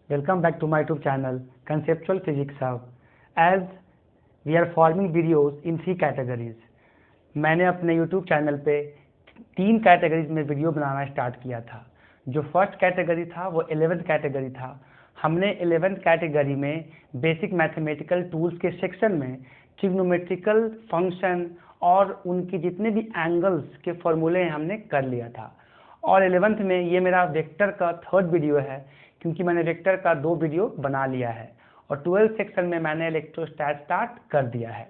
Welcome back to my YouTube channel Conceptual Physics Hub. As we are forming videos in 3 categories. मैंने अपने YouTube channel पे 3 categories में video बनाना start किया था। जो फर्स्ट कैटेगरी था वो 11th कैटेगरी था। हमने 11th कैटेगरी में बेसिक मैथमेटिकल टूल्स के सेक्शन में ट्रिग्नोमेट्रिकल फंक्शन और उनके जितने भी एंगल्स के फॉर्मूले हमने कर लिया था। और 11th में ये मेरा वेक्टर का 3rd वीडियो है, क्योंकि मैंने वेक्टर का 2 वीडियो बना लिया है। और 12th सेक्शन में मैंने इलेक्ट्रोस्टैट स्टार्ट कर दिया है।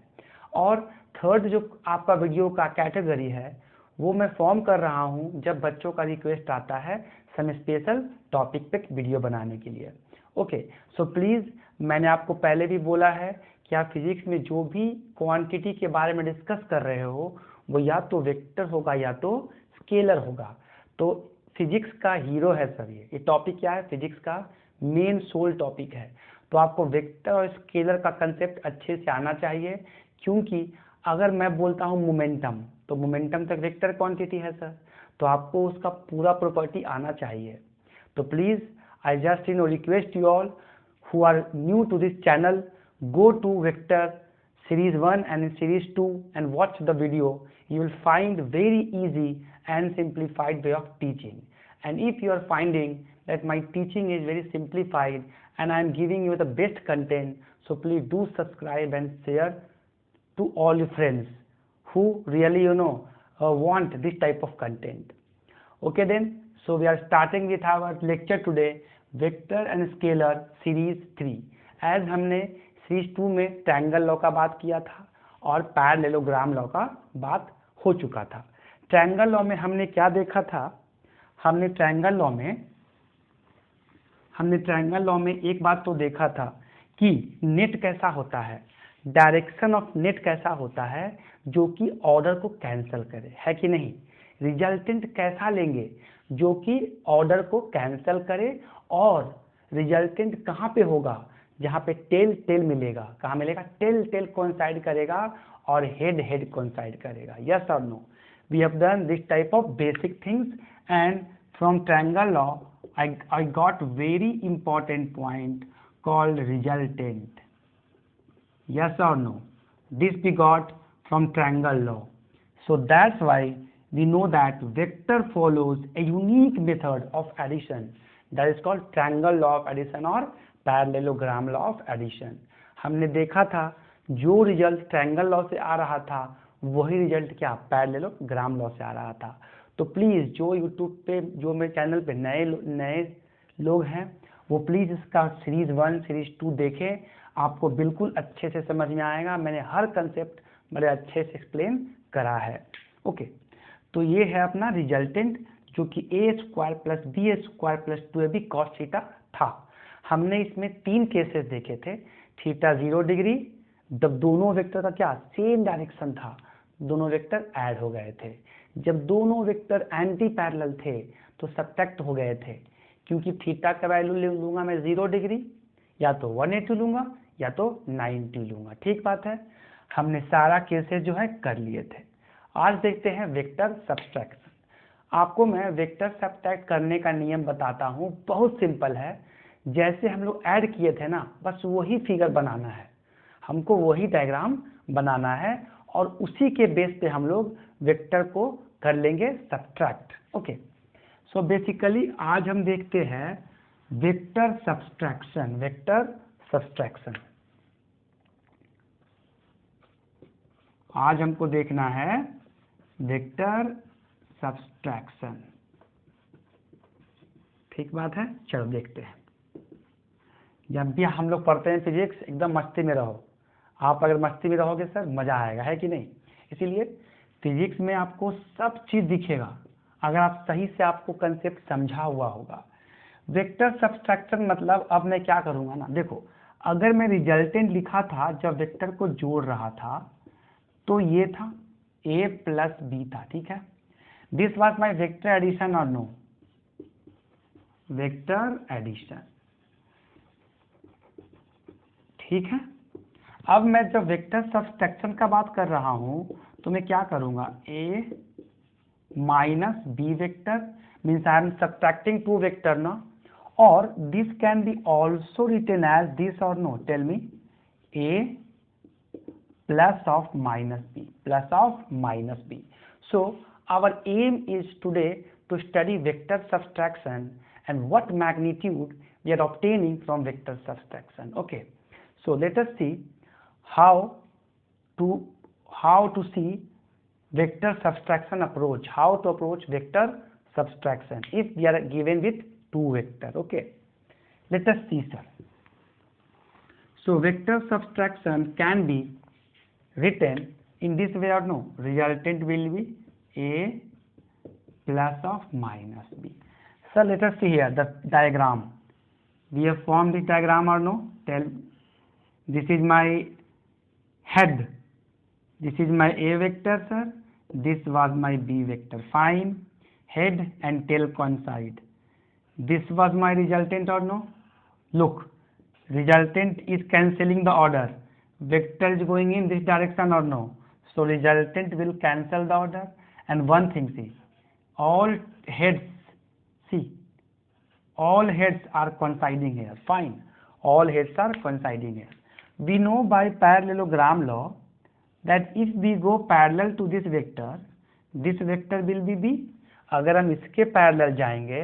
और 3rd जो आपका वीडियो का कैटेगरी है वो मैं फॉर्म कर रहा हूँ जब बच्चों का रिक्वेस्ट आता है सम स्पेशल टॉपिक पे वीडियो बनाने के लिए। ओके, सो प्लीज़, मैंने आपको पहले भी बोला है कि आप फिजिक्स में जो भी क्वांटिटी के बारे में डिस्कस कर रहे हो वो या तो वेक्टर होगा या तो स्केलर होगा। तो फिजिक्स का हीरो है सर, ये टॉपिक क्या है? फिजिक्स का मेन सोल टॉपिक है। तो आपको वेक्टर और स्केलर का कंसेप्ट अच्छे से आना चाहिए, क्योंकि अगर मैं बोलता हूँ मोमेंटम, तो मोमेंटम तक वेक्टर क्वांटिटी है सर, तो आपको उसका पूरा प्रॉपर्टी आना चाहिए। तो please, I just request you all who are new to this channel, go to vector series 1 and series 2 and watch the video. You will find very easy and simplified way of teaching. And if you are finding that my teaching is very simplified and I am giving you the best content, so please do subscribe and share to all your friends who really want this type of content. Okay then, so we are starting with our lecture today, vector and scalar series 3। As हमने series 2 में triangle law का बात किया था और parallelogram law का बात हो चुका था। ट्रायंगल लॉ में हमने क्या देखा था? हमने ट्रायंगल लॉ में एक बात तो देखा था कि नेट कैसा होता है, डायरेक्शन ऑफ नेट कैसा होता है जो कि ऑर्डर को कैंसिल करे, है कि नहीं? रिजल्टेंट कैसा लेंगे जो कि ऑर्डर को कैंसिल करे, और रिजल्टेंट कहाँ पे होगा? जहाँ पे टेल टेल मिलेगा। कहाँ मिलेगा? टेल टेल कोइंसाइड करेगा और हेड हेड कोइंसाइड करेगा। यस और no? We have done this type of basic things, and from triangle law I got very important point called resultant. Yes or no? This we got from triangle law. So that's why we know that vector follows a unique method of addition that is called triangle law of addition or parallelogram law of addition. हमने देखा था जो result triangle law से आ रहा था वही result क्या parallelogram law से आ रहा था। तो प्लीज़, जो यूट्यूब पे, जो मेरे चैनल पे नए लोग हैं वो प्लीज़ इसका सीरीज 1 सीरीज 2 देखें, आपको बिल्कुल अच्छे से समझ में आएगा। मैंने हर कंसेप्ट बड़े अच्छे से एक्सप्लेन करा है। ओके, तो ये है अपना रिजल्टेंट, जो कि a square plus b square plus 2ab cos theta था। हमने इसमें 3 केसेस देखे थे। थीटा 0 डिग्री, जब दोनों वेक्टर का क्या सेम डायरेक्शन था, दोनों वेक्टर ऐड हो गए थे। जब दोनों वेक्टर एंटी पैरेलल थे तो सब्ट्रैक्ट हो गए थे, क्योंकि थीटा का वैल्यू लूंगा मैं 0 डिग्री, या तो 180 लूंगा या तो 90 लूंगा। ठीक बात है, हमने सारा केसेस जो है कर लिए थे। आज देखते हैं वेक्टर सब्ट्रैक्शन। आपको मैं वेक्टर सब्ट्रैक्ट करने का नियम बताता हूँ, बहुत सिंपल है। जैसे हम लोग ऐड किए थे ना, बस वही फिगर बनाना है, हमको वही डायग्राम बनाना है, और उसी के बेस पे हम लोग वेक्टर को कर लेंगे सब्ट्रैक्ट। ओके, सो बेसिकली आज हम देखते हैं वेक्टर सब्ट्रैक्शन। आज हमको देखना है वेक्टर सब्ट्रैक्शन। ठीक बात है, चलो देखते हैं। जब भी हम लोग पढ़ते हैं फिजिक्स, एकदम मस्ती में रहो। आप अगर मस्ती में रहोगे सर, मजा आएगा, है कि नहीं? इसीलिए फिजिक्स में आपको सब चीज दिखेगा अगर आप सही से आपको कंसेप्ट समझा हुआ होगा। वेक्टर सब्ट्रैक्शन मतलब, अब मैं क्या करूंगा ना, देखो, अगर मैं रिजल्टेंट लिखा था जब वेक्टर को जोड़ रहा था तो ये था a प्लस बी था। ठीक है, this was my vector addition और नो? Vector addition. ठीक है, अब मैं जब वेक्टर सब्ट्रैक्शन का बात कर रहा हूं तो मैं क्या करूंगा? a minus b vector means I am subtracting 2 vector ना, or this can be also written as this or no? Tell me. A plus of minus b, plus of minus b. So our aim is today to study vector subtraction and what magnitude we are obtaining from vector subtraction. Okay, so let us see how to see vector subtraction approach, how to approach vector subtraction if we are given with two vector. Okay, let us see, sir. So vector subtraction can be written in this way or no? Resultant will be A plus of minus B. So let us see here the diagram. We have formed the diagram or no? Tell, this is my head, this is my A vector, sir, this was my B vector. Fine, head and tail coincide. This was my resultant or no? Look, resultant is cancelling the order. Vector is going in this direction or no? So resultant will cancel the order. And one thing, see, all heads, see, all heads are coinciding here. Fine, all heads are coinciding here. We know by parallelogram law that if we go parallel to this vector will be B. अगर हम इसके parallel जाएंगे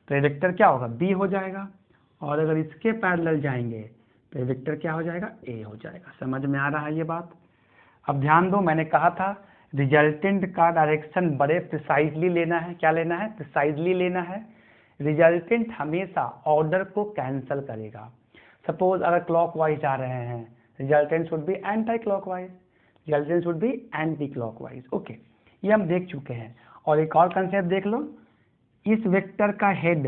तो ये vector क्या होगा? B हो जाएगा, और अगर इसके पैरेलल जाएंगे तो ये वेक्टर क्या हो जाएगा? A हो जाएगा। समझ में आ रहा है ये बात? अब ध्यान दो, मैंने कहा था रिजल्टेंट का डायरेक्शन बड़े प्रिसाइजली लेना है। क्या लेना है? प्रिसाइजली लेना है। रिजल्टेंट हमेशा ऑर्डर को कैंसल करेगा। सपोज अगर क्लॉकवाइज जा रहे हैं, resultant should be anti clockwise, resultant should be anti clockwise. Okay, ये हम देख चुके हैं। और एक और कंसेप्ट देख लो, इस वेक्टर का हेड,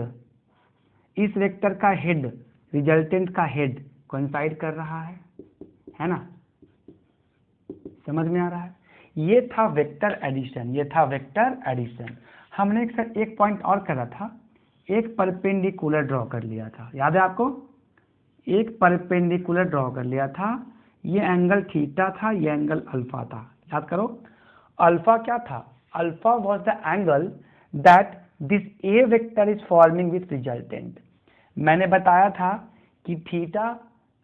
इस वेक्टर का हेड रिजल्टेंट का हेड कोइंसाइड कर रहा है ना? समझ में आ रहा है? ये था वेक्टर एडिशन, ये था वेक्टर एडिशन। हमने एक पॉइंट और करा था, एक परपेंडिकुलर ड्रॉ कर लिया था, याद है आपको? एक परपेंडिकुलर ड्रॉ कर लिया था। ये एंगल थीटा था, ये एंगल अल्फा था। याद करो, अल्फा क्या था? Alpha was the angle that this A vector is forming with resultant. मैंने बताया था कि थीटा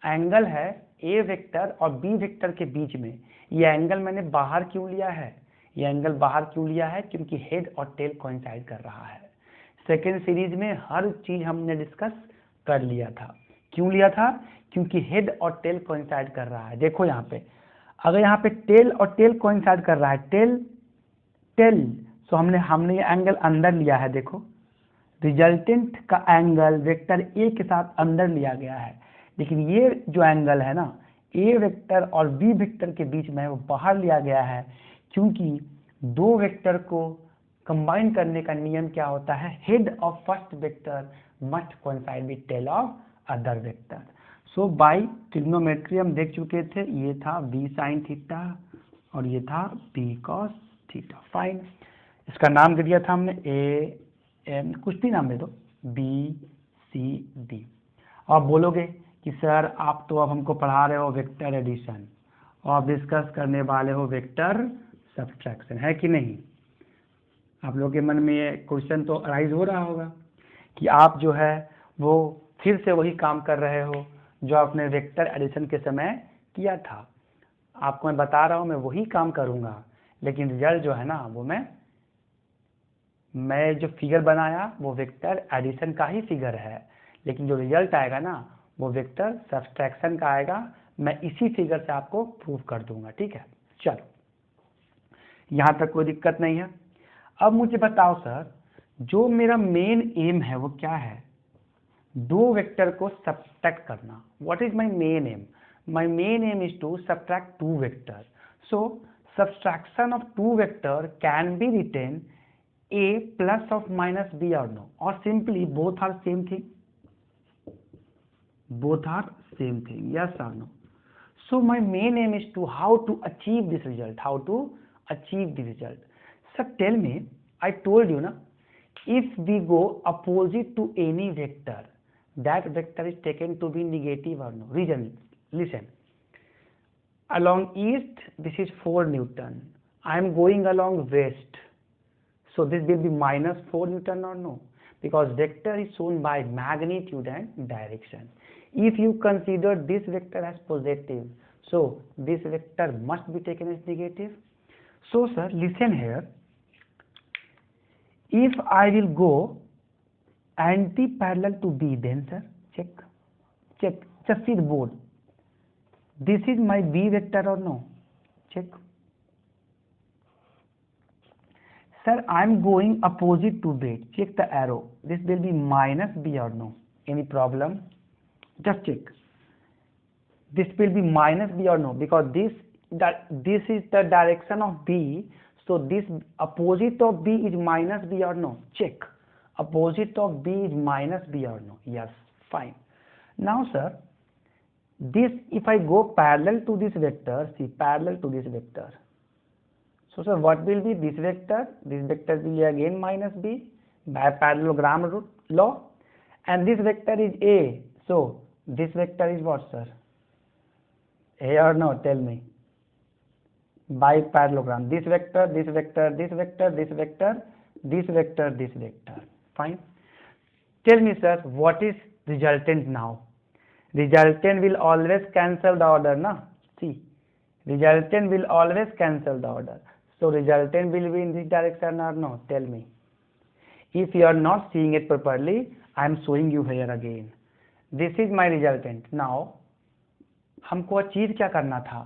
एंगल है ए वेक्टर और बी वेक्टर के बीच में। ये एंगल मैंने बाहर क्यों लिया है? ये एंगल बाहर क्यों लिया है? क्योंकि हेड और टेल कोइंसाइड कर रहा है। सेकेंड सीरीज में हर चीज हमने डिस्कस कर लिया था। क्यों लिया था? क्योंकि हेड और टेल कोइंसाइड कर रहा है। देखो यहाँ पे, अगर यहाँ पे टेल और टेल कोइंसाइड कर रहा है, टेल टेल, तो हमने ये एंगल अंदर लिया है। देखो, रिजल्टेंट का एंगल वेक्टर ए के साथ अंदर लिया गया है, लेकिन ये जो एंगल है ना, ए वेक्टर और बी वेक्टर के बीच में, वो बाहर लिया गया है। क्योंकि दो वेक्टर को कंबाइन करने का नियम क्या होता है? Head of first vector must coincide with tail of other vector. So by trigonometry हम देख चुके थे, ये था बी साइन थीटा और ये था बी कॉस थीटा। फाइन, इसका नाम दे दिया था हमने ए एम, कुछ भी नाम दे दो, बी सी डी। आप बोलोगे कि सर आप तो अब हमको पढ़ा रहे हो वेक्टर एडिशन और डिस्कस करने वाले हो वेक्टर सब्ट्रैक्शन, है कि नहीं? आप लोगों के मन में ये क्वेश्चन तो अराइज हो रहा होगा कि आप जो है वो फिर से वही काम कर रहे हो जो आपने वेक्टर एडिशन के समय किया था। आपको मैं बता रहा हूँ, मैं वही काम करूँगा, लेकिन रिजल्ट जो है ना, वो मैं जो फिगर बनाया वो वेक्टर एडिशन का ही फिगर है, लेकिन जो रिजल्ट आएगा ना, वो वेक्टर सब्ट्रैक्शन का आएगा। मैं इसी फिगर से आपको प्रूव कर दूंगा, ठीक है? चलो, यहाँ तक कोई दिक्कत नहीं है। अब मुझे बताओ सर, जो मेरा मेन एम है वो क्या है? दो वेक्टर को सब्ट्रैक्ट करना। What is my main aim? My main aim is to subtract two vector. So subtraction of two vector can be written a plus of minus b or no, or simply both are same thing, both are same thing, yes or no? So my main aim is to how to achieve this result, how to achieve the result. Sir, tell me, I told you na, if we go opposite to any vector, that vector is taken to be negative or no? Reason, listen. Along east, this is 4 Newton. I am going along west, so this will be minus 4 Newton or no? because vector is shown by magnitude and direction. If you consider this vector as positive, so this vector must be taken as negative. So sir, listen here, if I will go anti-parallel to B, then sir, check, just see the board. This is my B vector or no? Check. Sir, I am going opposite to B. Check the arrow. This will be minus B or no? Any problem? Just check. This will be minus B or no? Because this is the direction of B. So this opposite of B is minus B or no? Check. Opposite of B is minus B or no? Yes. Fine. Now sir, this, if I go parallel to this vector, see, parallel to this vector. So sir, what will be this vector? This vector will be again minus B by parallelogram law, and this vector is A. So this vector is what, sir? A or no? Tell me. By parallelogram, this vector, this vector, this vector, this vector, this vector, this vector. Fine. Tell me, sir, what is resultant now? Resultant will always cancel the order, na? See, resultant will always cancel the order. So resultant will be in this direction or no? Tell me. If you are not seeing it properly, I am showing you here again. This is my resultant. Now, हमको achieve क्या करना था?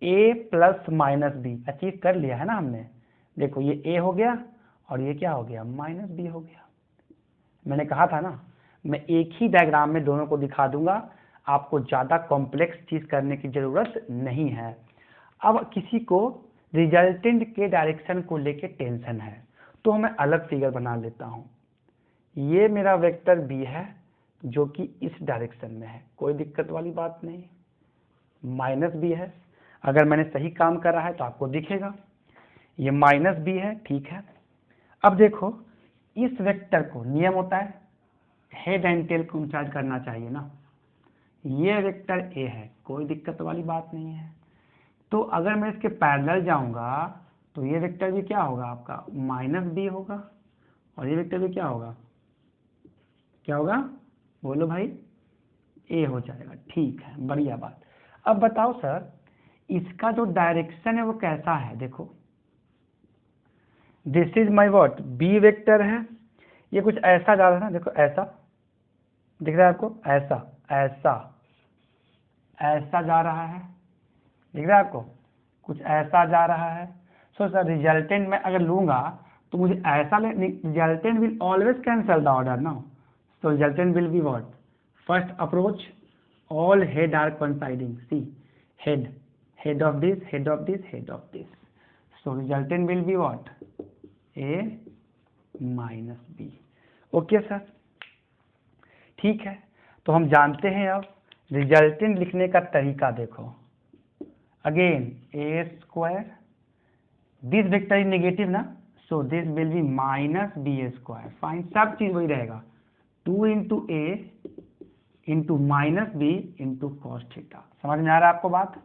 A plus minus be achieve कर लिया है ना हमने. देखो ये A हो गया और ये क्या हो गया? माइनस बी हो गया. मैंने कहा था ना, मैं एक ही डायग्राम में दोनों को दिखा दूंगा, आपको ज़्यादा कॉम्प्लेक्स चीज़ करने की ज़रूरत नहीं है. अब किसी को रिजल्टेंट के डायरेक्शन को लेके टेंशन है, तो मैं अलग फिगर बना लेता हूँ. ये मेरा वेक्टर बी है जो कि इस डायरेक्शन में है, कोई दिक्कत वाली बात नहीं. माइनस बी है, अगर मैंने सही काम करा है तो आपको दिखेगा. ये माइनस बी है, ठीक है. अब देखो, इस वेक्टर को नियम होता है हेड एंड टेल को इंचार्ज करना चाहिए ना. ये वेक्टर ए है, कोई दिक्कत वाली बात नहीं है. तो अगर मैं इसके पैरेलल जाऊंगा तो ये वेक्टर भी क्या होगा आपका? माइनस बी होगा, और ये वेक्टर भी क्या होगा? क्या होगा? बोलो भाई. ए हो जाएगा. ठीक है, बढ़िया बात. अब बताओ सर, इसका जो डायरेक्शन है वो कैसा है? देखो, this is my what? B vector है. ये कुछ ऐसा जा रहा है ना, देखो ऐसा दिख रहा है आपको? ऐसा ऐसा ऐसा जा रहा है, दिख रहा है आपको? कुछ ऐसा जा रहा है. सो सर, रिजल्टेंट में अगर लूंगा तो मुझे ऐसा ले. Resultant will always cancel the order ना. So resultant will be what? First approach, all head are coinciding. See, head of this, head of this, head of this. So resultant will be what? A minus b. Okay sir, ठीक है. तो हम जानते हैं अब resultant लिखने का तरीका. देखो again, a square, this vector is negative ना, so this will be minus b square. Fine, सब चीज वही रहेगा. 2 into a into minus b into cos theta. समझ में आ रहा है आपको बात?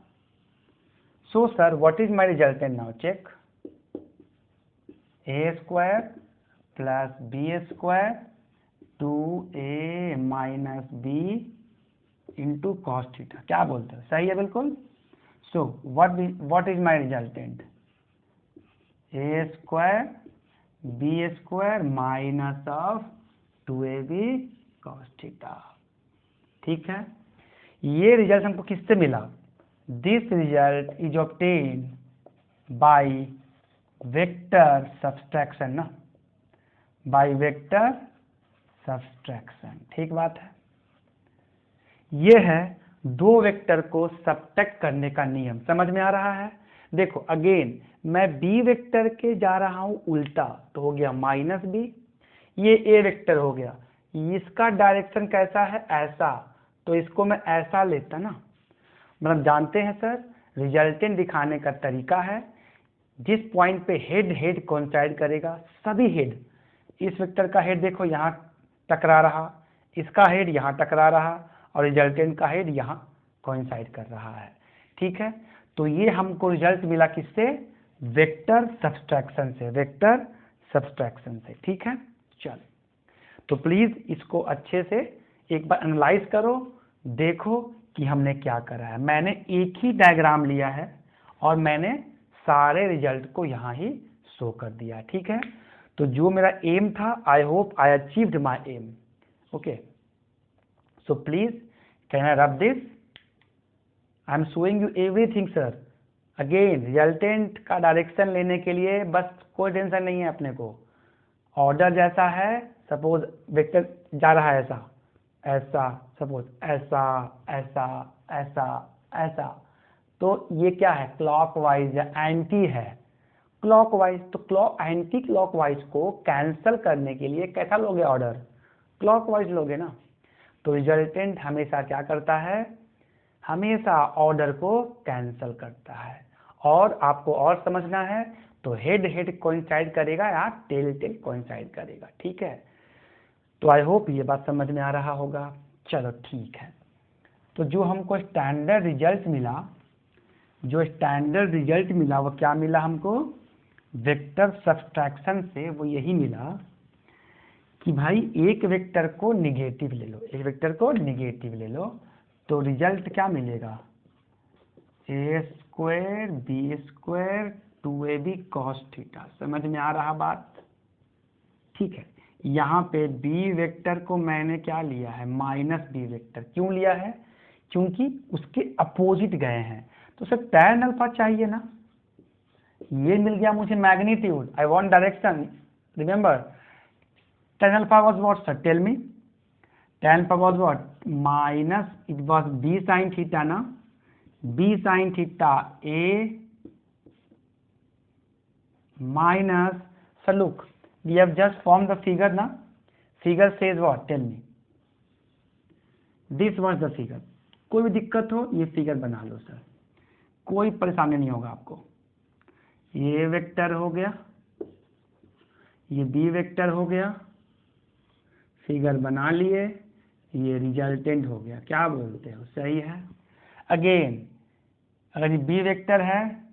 So sir, what is my resultant now? Check. A square plus b square 2a minus b into cos theta. क्या बोलते हो? सही है बिल्कुल. So what is my resultant? A square b square minus of 2ab cos theta. ठीक है. ये result हमको किससे मिला? This result is obtain by vector subtraction ना, बाय वेक्टर सब्सट्रैक्शन. ठीक बात है. ये है दो वेक्टर को सब्ट्रैक्ट करने का नियम. समझ में आ रहा है? देखो अगेन, मैं बी वेक्टर के जा रहा हूं उल्टा, तो हो गया माइनस बी. ये ए वेक्टर हो गया, इसका डायरेक्शन कैसा है? ऐसा. तो इसको मैं ऐसा लेता ना. मतलब जानते हैं सर, रिजल्टेंट दिखाने का तरीका है, जिस पॉइंट पे हेड हेड कोइंसाइड करेगा, सभी हेड, इस वेक्टर का हेड देखो यहाँ टकरा रहा, इसका हेड यहाँ टकरा रहा, और रिजल्टेंट का हेड यहाँ कोइंसाइड कर रहा है. ठीक है. तो ये हमको रिजल्ट मिला किससे? वेक्टर सब्सट्रैक्शन से. वेक्टर सब्सट्रैक्शन से. ठीक है. चल, तो प्लीज इसको अच्छे से एक बार एनालाइज करो, देखो कि हमने क्या करा है। मैंने एक ही डायग्राम लिया है और मैंने सारे रिजल्ट को यहाँ ही शो कर दिया, ठीक है। तो जो मेरा एम था, I hope I achieved my aim. Okay, so please can I rub this? I am showing you everything sir. Again resultant का डायरेक्शन लेने के लिए बस कोई टेंशन नहीं है अपने को। ऑर्डर जैसा है, सपोज वेक्टर जा रहा है ऐसा ऐसा, सपोज ऐसा ऐसा ऐसा ऐसा, तो ये क्या है, क्लॉकवाइज या एंटी है क्लॉकवाइज। तो एंटी क्लॉकवाइज को कैंसल करने के लिए कैसा लोगे ऑर्डर, क्लॉकवाइज लोगे ना। तो रिजल्टेंट हमेशा क्या करता है, हमेशा ऑर्डर को कैंसल करता है। और आपको और समझना है तो हेड हेड कोइंसाइड करेगा या टेल टेल कोइंसाइड करेगा, ठीक है। तो आई होप ये बात समझ में आ रहा होगा। चलो ठीक है, तो जो हमको स्टैंडर्ड रिजल्ट मिला, वो क्या मिला हमको, वेक्टर सब्सट्रैक्शन से वो यही मिला कि भाई एक वेक्टर को निगेटिव ले लो, तो रिजल्ट क्या मिलेगा, a square b square 2ab cos theta. समझ में आ रहा बात, ठीक है। यहाँ पे b वेक्टर को मैंने क्या लिया है, माइनस बी वेक्टर। क्यों लिया है, क्योंकि उसके अपोजिट गए हैं। तो सर tan अल्फा चाहिए ना, ये मिल गया मुझे magnitude, I want direction. Remember tan alpha was what sir, tell me. tan alpha was what, minus it was b sin theta ना, b sin theta a minus, so look, we have just formed the figure na, figure says what, tell me, this was the figure। कोई भी दिक्कत हो ये figure बना लो sir, कोई परेशानी नहीं होगा आपको। ये वेक्टर हो गया, ये बी वेक्टर हो गया, फिगर बना लिए, ये रिजल्टेंट हो गया। क्या बोलते हो, सही है। अगेन अगर ये बी वेक्टर है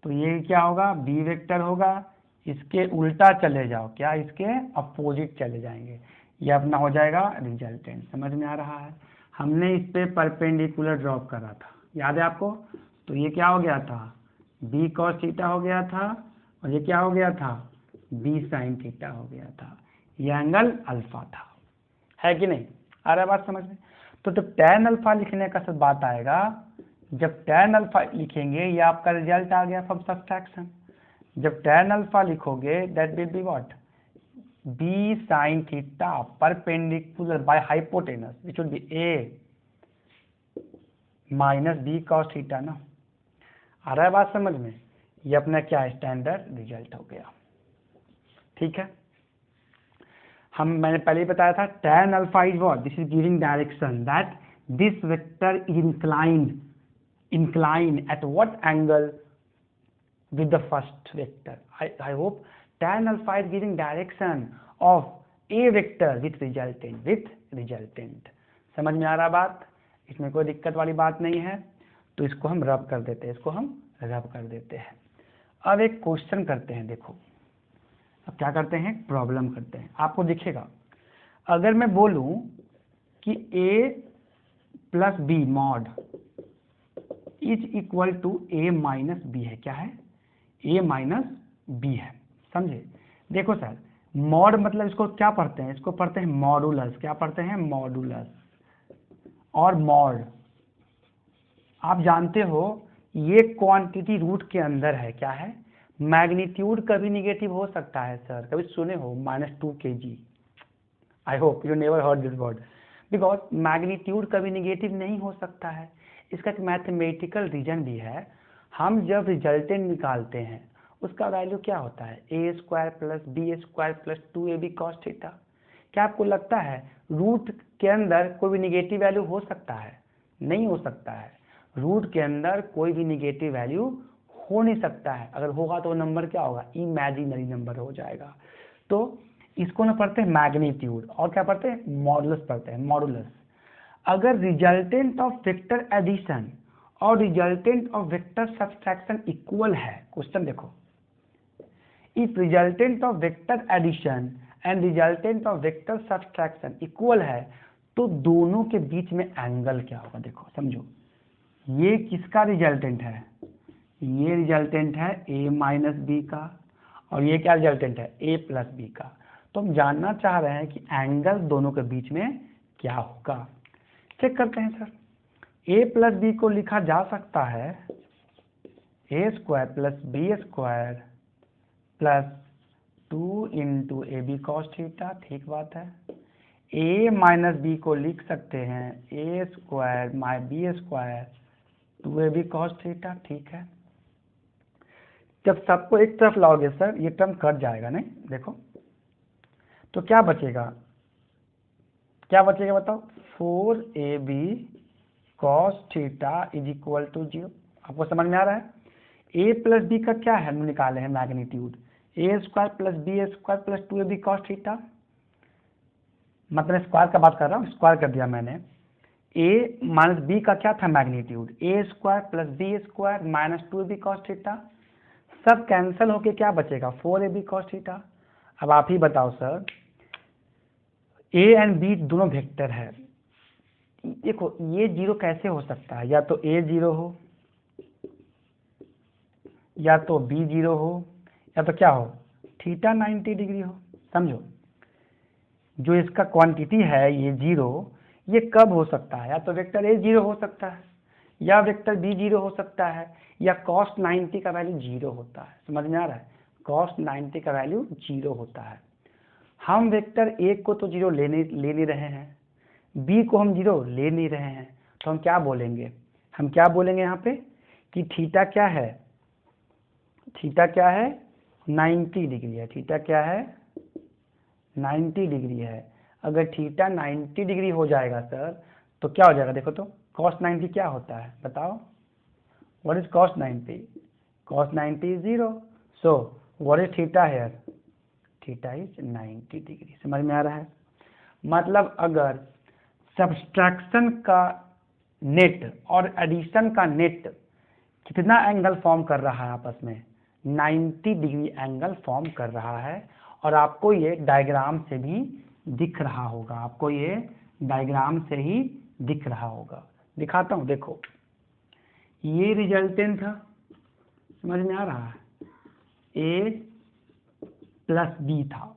तो ये क्या होगा, बी वेक्टर होगा, इसके उल्टा चले जाओ, क्या इसके अपोजिट चले जाएंगे, ये अपना हो जाएगा रिजल्टेंट। समझ में आ रहा है, हमने इस पे परपेंडिकुलर ड्रॉप करा था, याद है आपको। तो ये क्या हो गया था, बी कॉस थीटा हो गया था, और ये क्या हो गया था, बी साइन थीटा हो गया था। ये एंगल अल्फा था, है कि नहीं, आ रहा है बात समझ में। तो जब tan अल्फा लिखने का सब बात आएगा, जब tan अल्फा लिखेंगे, ये आपका रिजल्ट आ गया फ्रॉम सब्सट्रैक्शन। जब tan अल्फा लिखोगे that will be what, b sin theta perpendicular by hypotenuse which would be a minus b cos theta ना। आ रहा है बात समझ में, ये अपना क्या स्टैंडर्ड रिजल्ट हो गया, ठीक है। मैंने पहले ही बताया था tan alpha is what, this is giving direction that this vector is inclined at what angle with the first vector. I hope tan alpha is giving direction of a vector with resultant। समझ में आ रहा बात, इसमें कोई दिक्कत वाली बात नहीं है। तो इसको हम रब कर देते हैं, अब एक क्वेश्चन करते हैं। देखो अब क्या करते हैं, प्रॉब्लम करते हैं। आपको दिखेगा अगर मैं बोलूं कि a plus b mod is equal to a minus b है, क्या है, a माइनस बी है, समझे। देखो सर मॉड मतलब इसको क्या पढ़ते हैं, इसको पढ़ते हैं मॉडुलस। क्या पढ़ते हैं, मॉडुलस। और मॉड आप जानते हो ये क्वांटिटी रूट के अंदर है, क्या है, मैग्नीट्यूड कभी निगेटिव हो सकता है सर, कभी सुने हो -2 kg। I hope you never heard this word, because magnitude कभी निगेटिव नहीं हो सकता है। इसका एक मैथमेटिकल रीजन भी है। हम जब रिजल्टेंट निकालते हैं उसका वैल्यू क्या होता है, a square plus b square plus 2ab cos theta. क्या आपको लगता है रूट के अंदर कोई भी निगेटिव वैल्यू हो सकता है, नहीं हो सकता है। रूट के अंदर कोई भी निगेटिव वैल्यू हो नहीं सकता है, अगर होगा तो नंबर क्या होगा, इमेजिनरी नंबर हो जाएगा। तो इसको ना पढ़ते हैं मैग्नीट्यूड, और क्या पढ़ते हैं, मॉडुलस पढ़ते हैं, मॉडुलस। अगर रिजल्टेंट ऑफ वेक्टर एडिशन और resultant of vector subtraction equal है, क्वेश्चन देखो, if resultant of vector addition and resultant of vector subtraction equal है, तो दोनों के बीच में एंगल क्या होगा? देखो समझो, ये किसका रिजल्टेंट है? ये रिजल्टेंट है a माइनस बी का, और ये क्या रिजल्टेंट है? a प्लस बी का। तो हम जानना चाह रहे हैं कि एंगल दोनों के बीच में क्या होगा। चेक करते हैं सर। a प्लस बी को लिखा जा सकता है a square plus b square plus 2 into a b cos theta, ठीक बात है। a माइनस बी को लिख सकते हैं a square minus b square 2ab cos theta, ठीक है। जब सबको एक तरफ लाओगे सर, ये टर्म कट जाएगा, नहीं? देखो तो क्या बचेगा? क्या बचेगा बताओ? 4ab cos theta is equal to 0। आपको समझ में आ रहा है? a प्लस बी का क्या है? हम निकाले हैं magnitude, a square plus b square plus 2ab cos theta. मतलब स्क्वायर का बात कर रहा हूँ, स्क्वायर कर दिया मैंने। a माइनस बी का क्या था? Magnitude, a square plus b square minus 2ab cos theta. सब कैंसिल होके क्या बचेगा? 4ab cos theta. अब आप ही बताओ सर, a एंड b दोनों वेक्टर है। देखो ये जीरो कैसे हो सकता है? या तो a जीरो हो, या तो b जीरो हो, या तो क्या हो? थीटा 90 डिग्री हो। समझो, जो इसका क्वांटिटी है ये जीरो, ये कब हो सकता है? या तो वेक्टर a जीरो हो सकता है, या वेक्टर b जीरो हो सकता है, या cos 90 का वैल्यू जीरो होता है। समझ में आ रहा है? cos 90 का वैल्यू जीरो होता है। हम वेक्टर a को तो जीरो ले नहीं रहे हैं, b को हम जीरो ले नहीं रहे हैं, तो हम क्या बोलेंगे? हम क्या बोलेंगे यहाँ पे कि थीटा क्या है? थीटा क्या है? 90 डिग्री है। थीटा क्या है? 90 डिग्री है। अगर थीटा 90 डिग्री हो जाएगा सर, तो क्या हो जाएगा? देखो तो cos 90 क्या होता है बताओ? What is cos 90? cos 90 is 0. So what is theta here? Theta is 90 degree. समझ में आ रहा है? मतलब अगर सब्सट्रैक्शन का नेट और एडिशन का नेट कितना एंगल फॉर्म कर रहा है आपस में? 90 डिग्री एंगल फॉर्म कर रहा है। और आपको ये डायग्राम से भी दिख रहा होगा, आपको ये डायग्राम से ही दिख रहा होगा। दिखाता हूं, देखो ये रिजल्टेंट था, समझ में आ रहा है? a प्लस बी था,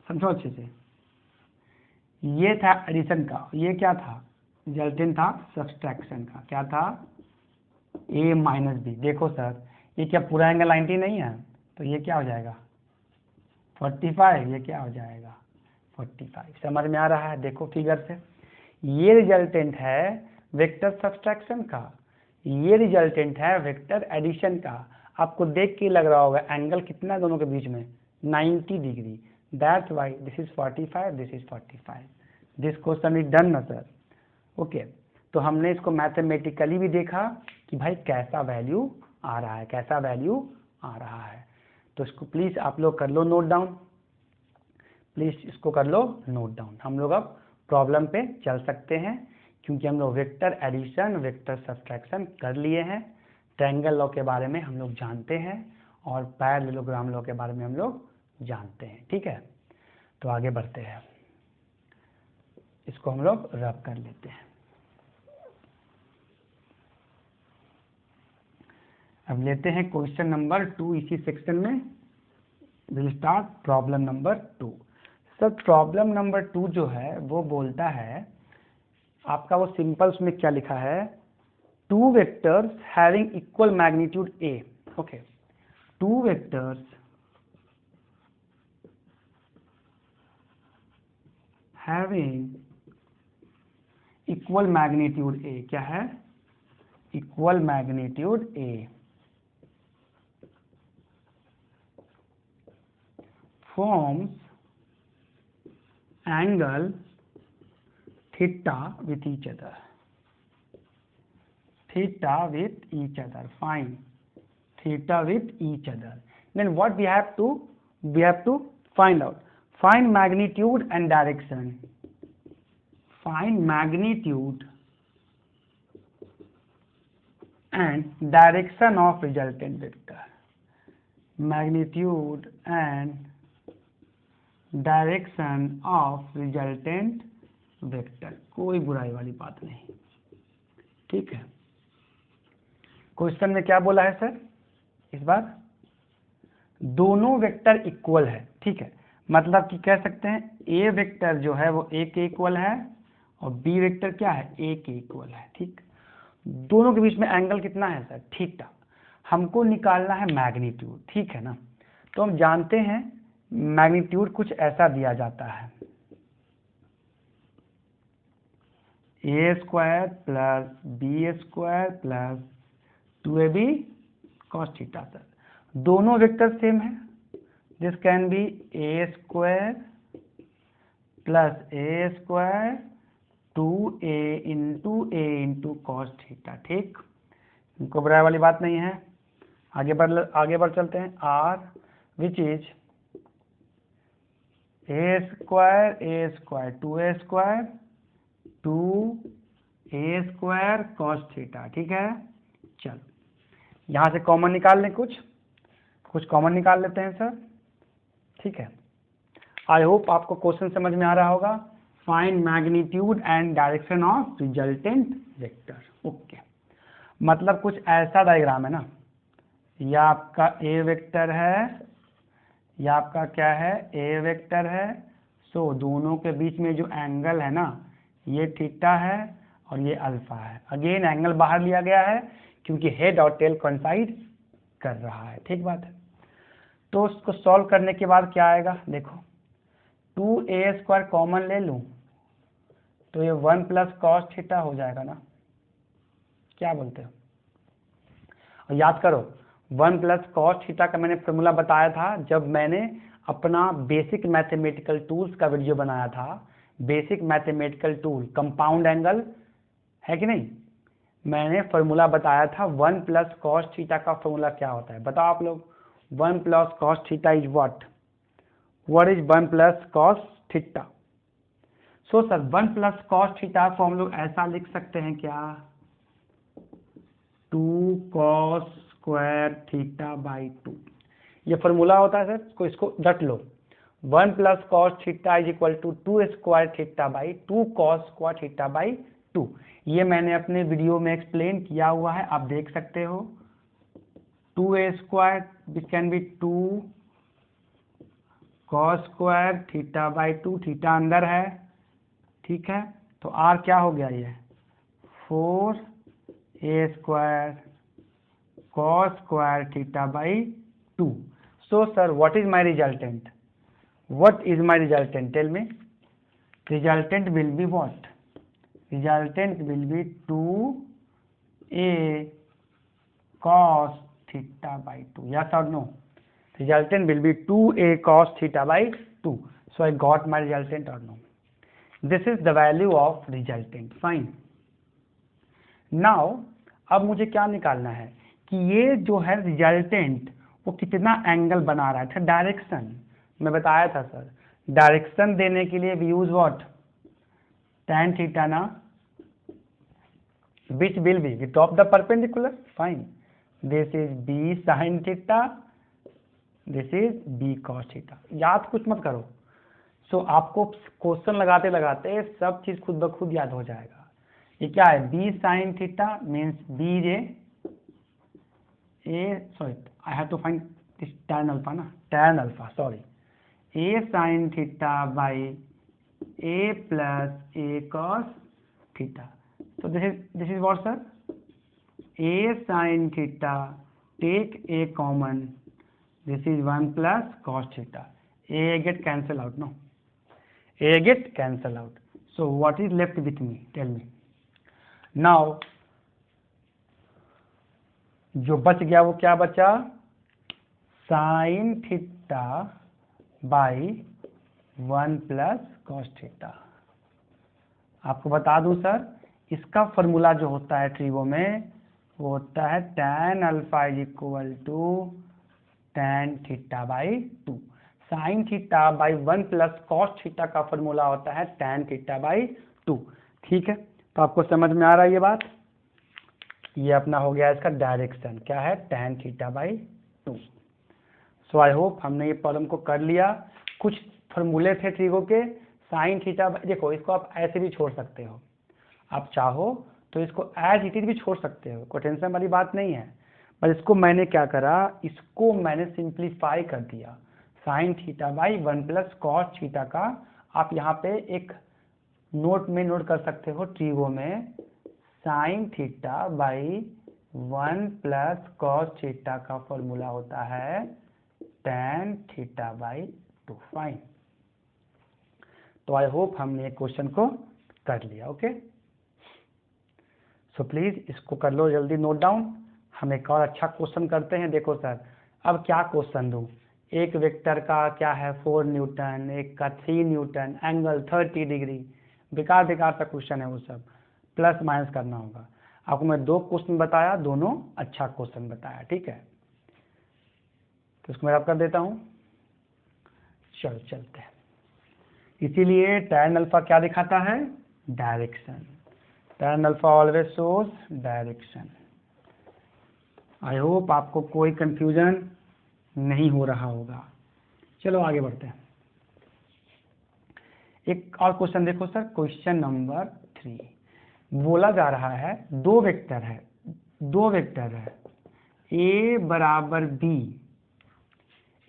समझो अच्छे से। ये था एडिशन का, ये क्या था? रिजल्टेंट था सब्सट्रैक्शन का। क्या था? a minus b. देखो सर, ये क्या पूरा एंगल 90 नहीं है? तो ये क्या हो जाएगा? 45। ये क्या हो जाएगा? 45। समझ में आ रहा है? देखो फिगर से, ये रिजल्टेंट है वेक्टर सब्सट्रैक्शन का, ये रिजल्टेंट है वेक्टर एडिशन का। आपको देख के लग रहा होगा एंगल कितना है दोनों के बीच में? 90 degree. That's why this is 45, this is 45। This question is done ना सर? ओके। तो हमने इसको मैथमेटिकली भी देखा कि भाई कैसा वैल्यू आ रहा है, कैसा वैल्यू आ रहा है। तो इसको प्लीज आप लोग कर लो नोट डाउन, प्लीज इसको कर लो नोट डाउन। हम लोग अब प्रॉब्लम पे चल सकते हैं, क्योंकि हम लोग वेक्टर एडिशन वेक्टर सब्सट्रैक्शन कर लिए हैं, ट्रायंगल लॉ के बारे में हम लोग जानते हैं, और पैरेललोग्राम लॉ के बारे में हम लोग जानते हैं। ठीक है, तो आगे बढ़ते हैं, इसको हम लोग रब कर लेते हैं। अब लेते हैं क्वेश्चन नंबर 2 इसी सेक्शन में। Will start problem number 2। Sir problem number 2 जो है वो बोलता है, आपका वो सिंपल उसमें क्या लिखा है? Two vectors having equal magnitude a। Okay, two vectors having equal magnitude a। क्या है? Equal magnitude a forms angle theta with each other. Theta with each other. Fine. Theta with each other. Then what we have to find out. Find magnitude and direction. Find magnitude and direction of resultant vector. Magnitude and direction of resultant vector, कोई बुराई वाली बात नहीं, ठीक है। Question में क्या बोला है सर इस बार, दोनों वेक्टर इक्वल है, ठीक है। मतलब कि कह सकते हैं ए वेक्टर जो है वो ए के इक्वल है और बी वेक्टर क्या है, ए के इक्वल है, ठीक। दोनों के बीच में एंगल कितना है सर, थीटा। हमको निकालना है मैग्नीट्यूड, ठीक है ना। तो हम जानते हैं मैग्नीट्यूड कुछ ऐसा दिया जाता है, a square plus b square plus 2ab cos theta. Sir दोनों वेक्टर सेम है, this can be a square plus a square 2a into cos theta, ठीक। घबराने वाली बात नहीं है। आगे बढ़ चलते हैं। R which is a square 2a square 2a square cos theta, ठीक है। चलो यहाँ से कॉमन निकाल लें, कुछ कॉमन निकाल लेते हैं सर, ठीक है। आई होप आपको क्वेश्चन समझ में आ रहा होगा। Find magnitude and direction of resultant vector, okay. मतलब कुछ ऐसा डायग्राम है ना, यह आपका ए वेक्टर है, यह आपका क्या है, ए वेक्टर है। सो दोनों के बीच में जो एंगल है ना, ये थीटा है और ये अल्फा है। अगेन एंगल बाहर लिया गया है क्योंकि हेड और टेल कोइंसाइड कर रहा है, ठीक बात है। तो उसको सॉल्व करने के बाद क्या आएगा, देखो 2a स्क्वायर कॉमन ले लूं तो ये 1 प्लस कॉस थीटा हो जाएगा ना, क्या बोलते हो। और याद करो 1 प्लस कॉस थीटा का मैंने फॉर्मूला बताया था जब मैंने अपना बेसिक मैथमेटिकल टूल्स का वीडियो बनाया था। Basic mathematical tool compound angle है कि नहीं, मैंने फॉर्मूला बताया था 1 प्लस कॉस थीटा का फॉर्मूला क्या होता है, बताओ आप लोग। 1 plus cos theta is what is 1 plus cos theta. So sir 1 plus cos theta को हम लोग ऐसा लिख सकते हैं क्या, 2 कॉस स्क्वायर थीटा बाई 2, ये फॉर्मूला होता है सर। इसको रट लो, 1 plus cos theta is equal to 2 square theta by 2 cos square theta by 2। ये मैंने अपने वीडियो में एक्सप्लेन किया हुआ है, आप देख सकते हो। 2a square which can be 2 cos square theta by 2, theta अंदर है, ठीक है। तो r क्या हो गया, ये 4a square cos square theta by 2। So sir what is my resultant, tell me. Resultant will be what, resultant will be 2a cos theta by 2, yes or no? Resultant will be 2a cos theta by 2. So I got my resultant or no? This is the value of resultant. Fine. Now अब मुझे क्या निकालना है कि ये जो है resultant वो कितना एंगल बना रहा था। डायरेक्शन मैं बताया था सर, डायरेक्शन देने के लिए we use what, tan theta ना, which will be with of the perpendicular. Fine. This is b sin theta, this is b cos theta. याद कुछ मत करो। सो आपको क्वेश्चन लगाते लगाते सब चीज खुद ब खुद याद हो जाएगा। ये क्या है, b sin theta means b j a, sorry I have to find this tan alpha ना, tan alpha sorry, a sin theta by a plus a cos theta. So this is what sir, a sin theta, take a common, this is 1 plus cos theta, a get cancel out, no, a get cancel out. So what is left with me, tell me now। जो बच गया वो क्या बचा, sin theta by 1 plus cos theta. आपको बता दूं sir, इसका फॉर्मूला जो होता है ट्रीगो में वो होता है tan alpha is equal to tan theta by 2। Sine theta by 1 plus cos theta का फॉर्मूला होता है tan थीटा बाई 2, ठीक है। तो आपको समझ में आ रहा है ये बात। ये अपना हो गया इसका डायरेक्शन क्या है, tan theta by 2। So I hope हमने ये प्रॉब्लम को कर लिया। कुछ फॉर्मूले थे ट्रीगो के साइन थीटा, देखो इसको आप ऐसे भी छोड़ सकते हो, आप चाहो तो इसको एज इट इज भी छोड़ सकते हो, कोई टेंशन वाली बात नहीं है। पर इसको मैंने क्या करा, इसको मैंने सिंप्लीफाई कर दिया, sign theta by 1 plus cos theta का आप यहाँ पे एक नोट में नोट कर सकते हो, ट्रीगो में sign theta by 1 plus cos theta का फॉर्मूला होता है tan थीटा बाई 2। फाइन, तो आई होप हमने क्वेश्चन को कर लिया। ओके, सो प्लीज इसको कर लो जल्दी नोट डाउन। हम एक और अच्छा क्वेश्चन करते हैं। देखो सर, अब क्या क्वेश्चन दूं, एक वेक्टर का क्या है 4 न्यूटन, एक का 3 न्यूटन, एंगल 30 डिग्री, बेकार बेकार सा क्वेश्चन है वो सब, प्लस माइनस करना होगा। आपको मैं 2 क्वेश्चन बताया, दोनों अच्छा क्वेश्चन बताया, ठीक है, तो इसको मैं आप कर देता हूं। चल चलते हैं, इसीलिए tan अल्फा क्या दिखाता है, direction, tan alpha always shows direction. I hope आपको कोई कंफ्यूजन नहीं हो रहा होगा। चलो आगे बढ़ते हैं, एक और क्वेश्चन देखो सर, क्वेश्चन नंबर 3। बोला जा रहा है दो वेक्टर है a बराबर b,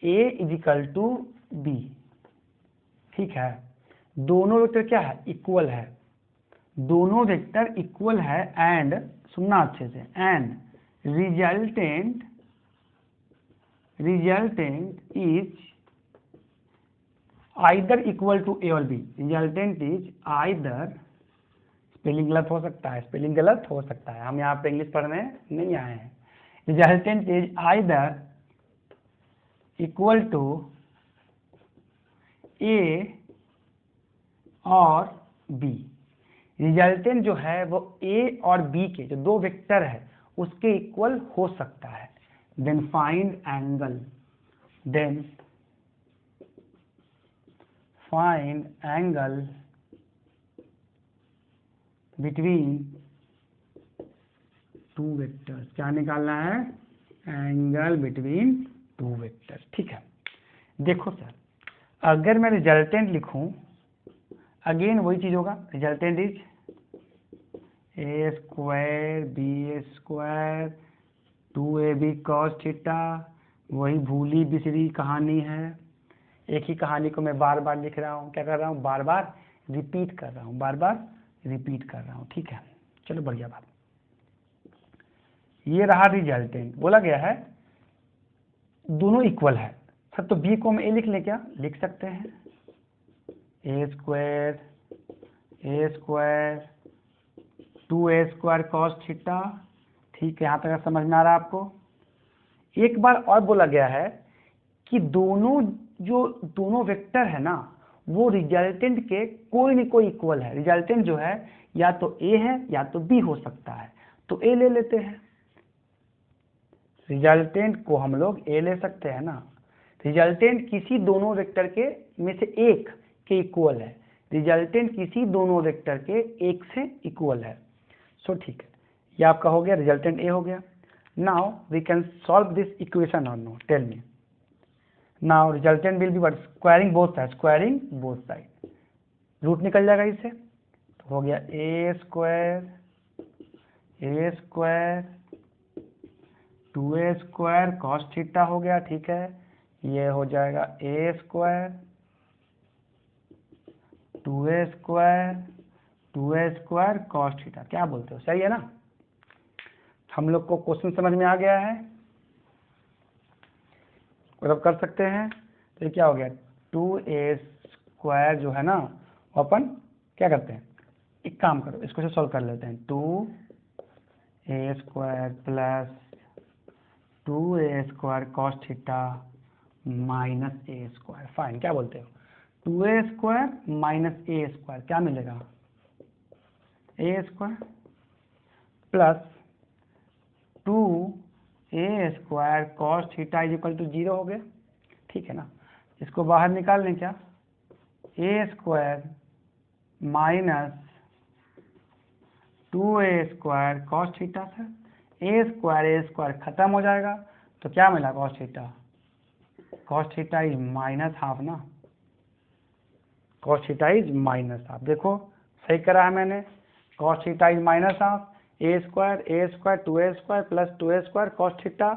a equal to b, ठीक है, दोनों वेक्टर क्या है, इक्वल है, दोनों वेक्टर इक्वल है, एंड सुनना अच्छे से, and resultant is either equal to a और b, resultant is either, spelling गलत हो सकता है, स्पेलिंग गलत हो सकता है, हम यहाँ पे इंग्लिश पढ़ने नहीं आए हैं, resultant is either equal to a और b, रिजल्टेंट जो है वो a और b के जो दो वेक्टर है उसके इक्वल हो सकता है। Then find angle between two vectors, क्या निकालना है, एंगल बिटवीन टू वेक्टर्स, ठीक है। देखो सर, अगर मैं रिजल्टेंट लिखूं, अगेन वही चीज होगा, resultant is a square b square 2ab cos theta, वही भूली बिसरी कहानी है, एक ही कहानी को मैं बार बार लिख रहा हूँ, क्या कर रहा हूँ, बार बार रिपीट कर रहा हूँ, ठीक है। चलो बढ़िया बात, ये रहा रिजल्टेंट, बोला गया है दोनों इक्वल है सर, तो b को हम a लिख लें, क्या लिख सकते हैं, a square 2a square cos theta, ठीक है, यहाँ तक समझ में आ रहा है आपको। एक बार और बोला गया है कि दोनों वेक्टर है ना, वो रिजल्टेंट के कोई न कोई इक्वल है, रिजल्टेंट जो है या तो a है या तो b हो सकता है, तो a ले लेते हैं, रिजल्टेंट को हम लोग a ले सकते हैं ना, रिजल्टेंट किसी दोनों वेक्टर के में से एक के इक्वल है, रिजल्टेंट किसी दोनों वेक्टर के एक से इक्वल है, सो ठीक है, ये आपका हो गया, रिजल्टेंट a हो गया। Now we can solve this equation or no, tell me now, resultant will be what, squaring both side, root निकल जाएगा इससे, तो हो गया a square 2a square cos theta हो गया, ठीक है, ये हो जाएगा a square 2a square cos theta, क्या बोलते हो, सही है ना, हम लोग को क्वेश्चन समझ में आ गया है, मतलब कर सकते हैं। तो ये क्या हो गया, 2a स्क्वायर जो है ना, अपन क्या करते हैं, एक काम करो, इसको से सॉल्व कर लेते हैं, 2a square plus 2a square cos theta minus a square, fine, क्या बोलते हो, 2a square minus a square क्या मिलेगा, a square plus 2a square cos theta is equal to 0 हो गया, ठीक है ना, इसको बाहर निकाल लें, क्या a square minus 2a square cos theta, sir a square खत्म हो जाएगा, तो क्या मिला, cos theta is minus half ना, cos theta is minus half. देखो सही करा है मैंने, cos theta is minus half, A square 2a² plus 2a² cos theta,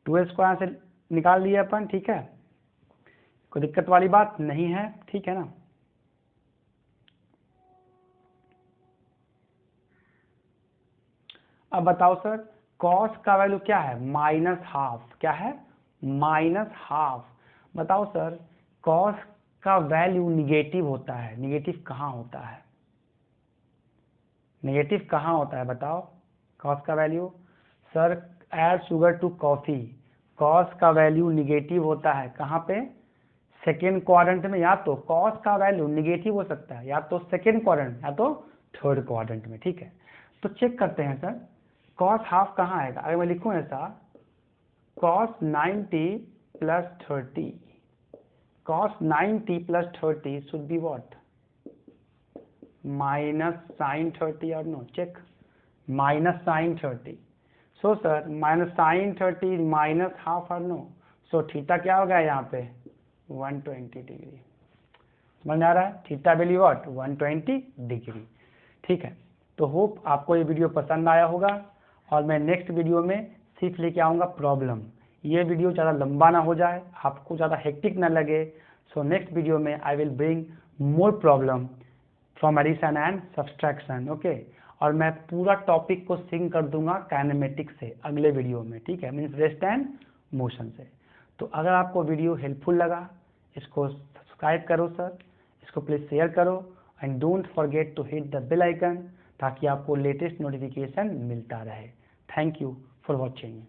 2a² से निकाल लिया अपन, ठीक है, कोई दिक्कत वाली बात नहीं है, ठीक है ना। अब बताओ सर cos का वैल्यू क्या है, माइनस हाफ, क्या है, माइनस हाफ। बताओ सर cos का वैल्यू निगेटिव होता है, निगेटिव कहाँ होता है, निगेटिव कहाँ होता है बताओ cos का value. Sir add sugar to coffee, cos का वैल्यू निगेटिव होता है कहाँ पे, सेकेंड क्वाड्रेंट में। या तो cos का वैल्यू निगेटिव हो सकता है या तो सेकेंड क्वाड्रेंट या तो थर्ड क्वाड्रेंट में, ठीक है। तो चेक करते हैं सर cos हाफ कहाँ आएगा। अगर मैं लिखूं ऐसा cos 90 plus 30, cos 90 plus 30 should be what, minus sine 30 और no, check minus sine 30। So sir minus sine 30 minus half और नो, सो थीटा क्या हो गया यहाँ पे 120 डिग्री। समझ आ रहा है, थीटा वैल्यू व्हाट 120 डिग्री, ठीक है। तो होप आपको ये वीडियो पसंद आया होगा और मैं नेक्स्ट वीडियो में सिर्फ लेके आऊँगा प्रॉब्लम। ये वीडियो ज़्यादा लंबा ना हो जाए, आपको ज़्यादा हेक्टिक ना लगे, सो नेक्स्ट वीडियो में I will bring more problem from addition and subtraction, okay. और मैं पूरा टॉपिक को सिंक कर दूंगा काइनेमेटिक्स से अगले वीडियो में, ठीक है, मीन्स रेस्ट एंड मोशन से। तो अगर आपको वीडियो हेल्पफुल लगा इसको सब्सक्राइब करो सर, इसको प्लीज़ शेयर करो and don't forget to hit the bell icon ताकि आपको लेटेस्ट नोटिफिकेशन मिलता रहे। Thank you for watching.